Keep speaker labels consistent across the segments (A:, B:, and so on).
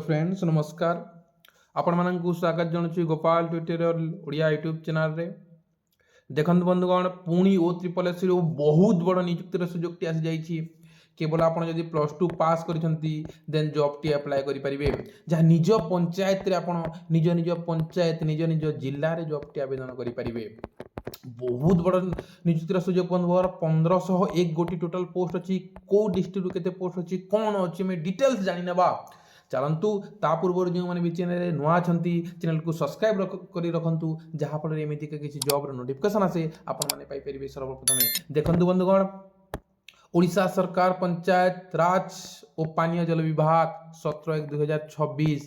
A: friends नमस्कार आपण मानक स्वागत जनाऊँ Gopal tutorial Odia YouTube channel रे देखंत बंधुगण पुणी ओ ट्रिपल एस बहुत बड़ नियुक्तिर सुजोग टी आसी जाइए केवल आप प्लस टू पास करछंती देन जॉब टी अप्लाई करि परिबे जहाँ निज पंचायत रे आपण निज निज पंचायत निज निज जिल्ला रे जॉब टी आवेदन करि परिबे बहुत बड़ नियुक्तिर सुजोग बंधुगण 1501 गोटी टोटल पोस्ट अच्छी को डिस्ट्रिक्ट केते पोस्ट अच्छी कौन अच्छी मैं डिटेल्स जानि नेबा चलतु ता पूर्व जो मैंने भी चैनल नुआ चैनल को सब्सक्राइब कर रखु जहाँफल एमती किसी जॉब नोटिफिकेशन आसे आपने सर्वप्रथम देखु बंधुगण ओडिशा सरकार पंचायत राज और पानीय जल विभाग 17/1/2026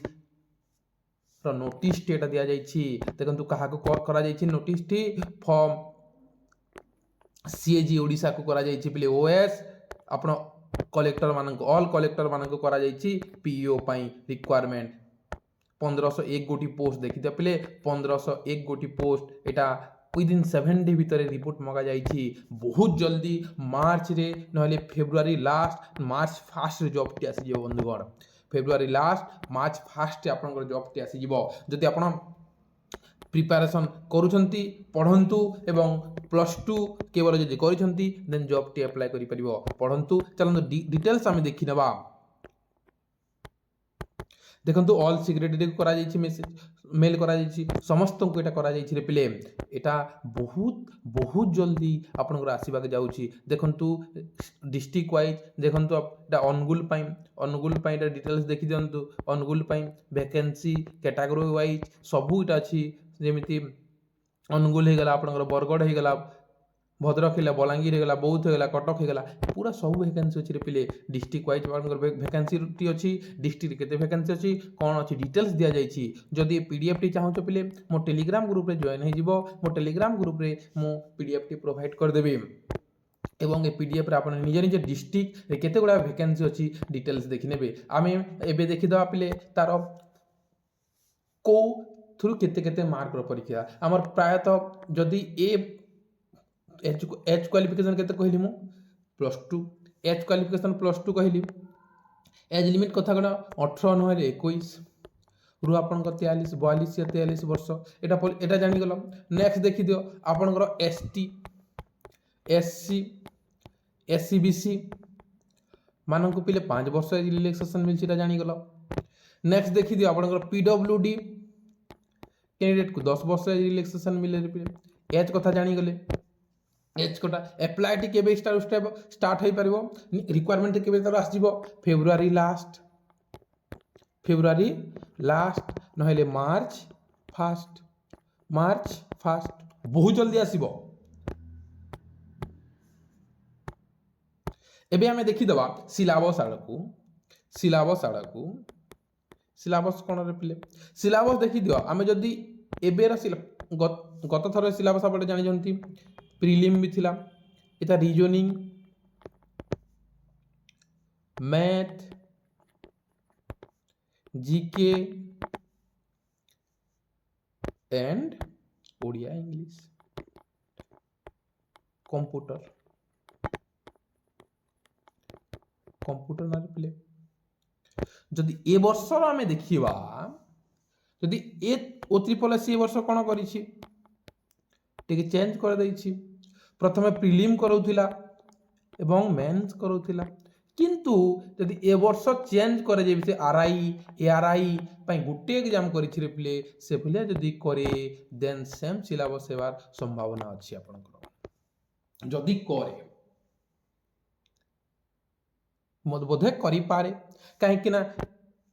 A: नोटिस टी दि जाइए देखो क्या notice T form CAG Odisha को करा जाइए ओएस आपण कलेक्टर मानक ऑल कलेक्टर मानक करा जाइए पीओ पाई रिक्वायरमेंट 1501 गोटी पोस्ट देखिए पिले 1501 गोटी पोस्ट एटा विदिन 7 डे भितर रिपोर्ट मगा जाइए बहुत जल्दी मार्च रे नहले फेब्रुआरी लास्ट मार्च फास्ट रे जॉब टी आसी बंधुगण फेब्रुआरी लास्ट मार्च फास्ट आपन जॉब टी आसी जदि आपण प्रिपारेशन करूछंती पढ़ंतु एवं प्लस टू केवल जदि करिछंती देन जॉब टी अप्लाई करि परिबो पढ़ंतु चलंतु डिटेल्स आमे देखि नबा देखंतु ऑल सिक्रेटरी को करा जाइछि मेसेज मेल करा जाइछि समस्त को एटा करा जाइछि रे पिले एटा बहुत बहुत जल्दी आपनकर आसीबा के जाउछि देखंतु डिस्ट्रिक्ट वाइज देखंतु एटा अनुगुल पाई एटा डिटेल्स देखि दियंतु अनुगुल पाई वैकेंसी कैटेगरी वाइज सबू एटा अछि जेमिति अनुगुल हो गला आपनकर बरगढ़ हो गला भद्रक है बलांगीर हो गला बौद्ध हो गला कटक हो गला पूरा सब वैकेंसी अच्छी पिले डिस्ट्रिक्ट वाइज वैकेंसी टी अच्छी डिस्ट्रिक्ट केते वैकेंसी अच्छी कौन अच्छी डिटेल्स दिया जाइए जदि पीडीएफ टी चाहूँ पिले मो टेलीग्राम ग्रुप रे जॉइन हो मो टेलीग्राम ग्रुप रे मो पीडीएफ टी प्रोवाइड करदेवी एवं ए पीडीएफ रे आपण निज निज डिस्ट्रिक्ट रे केते गुडा वैकेंसी अच्छी डिटेल्स देखि नेबे आमे एबे देखि दवा पिले तार को थ्रू केते केते मार्क रो परीक्षा हमर प्रायतः जदि ए एच क्वालिफिकेशन केते कहली मु plus two H qualification plus two कहली एज लिमिट कथा गण 18 नहले 21 रु आपन 43 42 या 43 वर्ष एटा जानि गलो नेक्स्ट देखि दियो आपन एसटी एससी एससीबीसी मानन को पिले 5 वर्ष रिलैक्सेशन मिलछि एटा जानि गलो नेक्स्ट देखि दियो आपन पीडब्ल्यूडी कैंडिडेट को 10 वर्ष रिलैक्सेशन मिले पिले एज कथा जानि गले एच कोटा अप्लाई टी केबे स्टार्ट हो पारिबो रिक्वायरमेंट केबे तार आसीबो फेब्रुआरी लास्ट नहले मार्च फास्ट बहुत जल्दी आसीबो एबे हमें देखि दबा सिलेबस कोन रे पिले सिलेबस देखि दियो हमें जदी एबे गत थर सिलेबस आपण जानि जंती प्रीलिम भी थिला इता reasoning math GK and Odia English computer ना पिले जदि ए वर्ष आमे देखिबा जदि ए ओ ट्रिपल एस ए वर्ष कोन करिछि टिके चेंज कर दैछि प्रथमे प्रीलिम करूथिला एवं मेंस करूथिला किंतु यदि ए वर्ष चेंज करे जे से आरआई एआरआई पई गुटे एग्जाम करिछि रे प्ले से प्ले जदि करे देन सेम सिलेबस हेबार संभावना अछि आपनकर जदि करे मत बोधे करि पारे काहे कि ना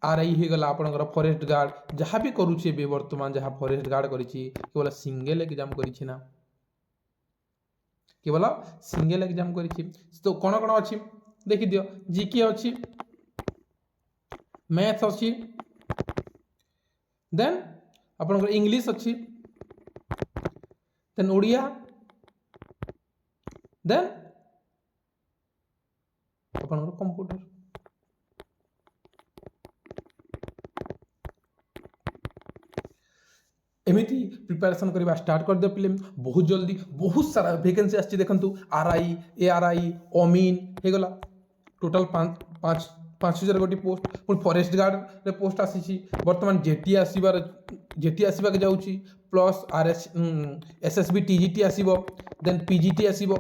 A: आरआई हो गला आपनकर फॉरेस्ट गार्ड जहाँ भी करूछि बे वर्तमान जहाँ फॉरेस्ट गार्ड करिछि केवल सिंगल एग्जाम करिछि ना केवल सिंगल एग्जाम करिछि तो कोन कोन अछि देखि दियो जीके अछि मैथ अछि देन आपनकर इंग्लिश अछि देन ओडिया देन आपनकर कंप्यूटर एमिति प्रिपरेशन करवा स्टार्ट कर दियो पिले बहुत जल्दी बहुत सारा वैकेंसी आछि देखंतु आरआई एआरआई ओमिन हे गला टोटल 5 5000 गोटी पोस्ट पुणी फॉरेस्ट गार्ड रे पोस्ट आसी बर्तमान जेटी आसबाक जाऊँगी प्लस एसएसबी टीजीटी आसब देन पीजीटी आसब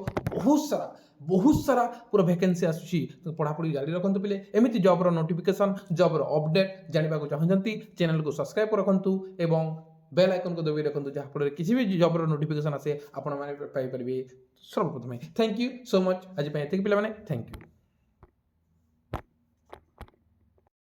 A: बहुत सारा पूरा वैकेंसी आसूसी पढ़ापढ़ी जारी रखते पिले एमती जॉबर नोटिफिकेशन जॉबर अपडेट जानवा चाहते चैनल को सब्सक्राइब रखु एवं बेल आइकन को दबाई रखु जहाँफल किसी भी जॉबर नोटिफिकेशन आसे आपण मैंने पाइपर सर्वप्रथमें थैंक यू सो मच आज पे थैंक यू